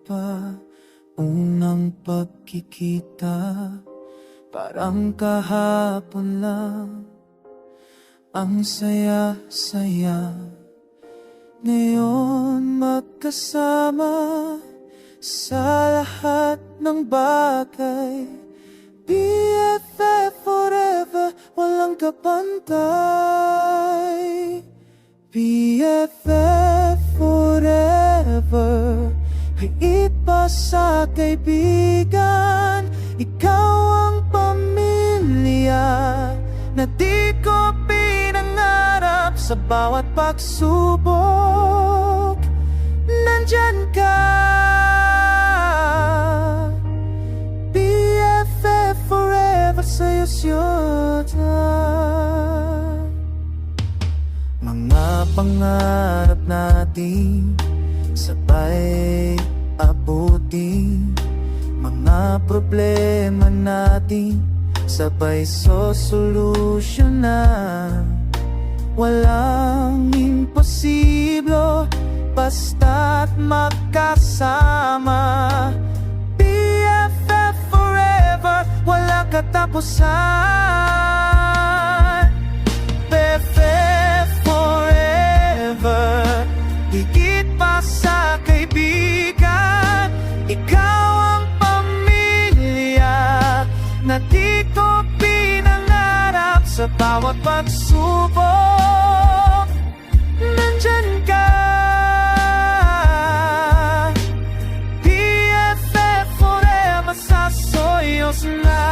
pa unang pagkikita, parang kahapon lang. Ang saya-saya ngayon magkasama sa lahat ng bagay. BFF forever, walang kapantay. BFF forever, higit pa sa kaibigan. Ikaw ang pamilya na di ko pinangarap. Sa bawat pagsubok, nandyan ka. BFF forever, sa'yo siyota. Mga pangarap natin sabay abutin, mga problema natin sabay sosolusyonan. Walang imposible basta't magkasama. BFF forever, walang katapusan. BFF forever, higit pa sa kaibigan. Ikaw ang pamilya na di ko pinangarap. Sa bawat pagsubok, nandyan ka. BFF forever, sasoyos na.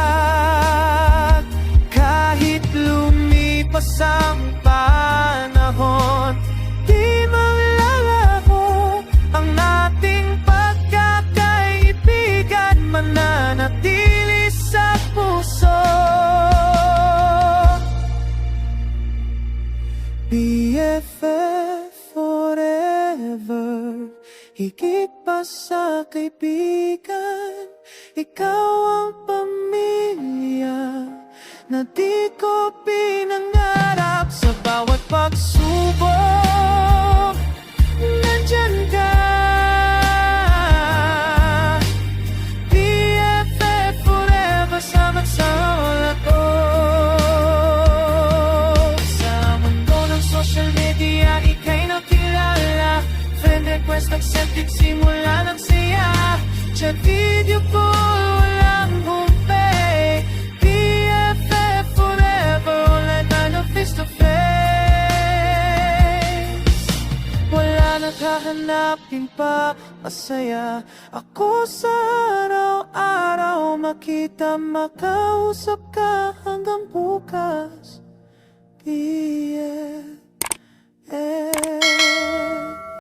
Kahit lumipas ang panahon, di maglalako ang ating pagkakaibigan. Mananatili sa puso. BFF forever, higit pa sa kaibigan. Ikaw ang pamilya na di ko pinangarap. Sa bawat pagsubok, nandyan ka. BFF forever, sama sa ulat ko. Social media, ika'y nakilala. Friend request accepted, simula ng saya. Chat video ko, walang humpay. BFF forever, online tayo face to face. Wala naghahanapin pa masaya ako sa araw-araw. Makita, makausap ka hanggang bukas. BFF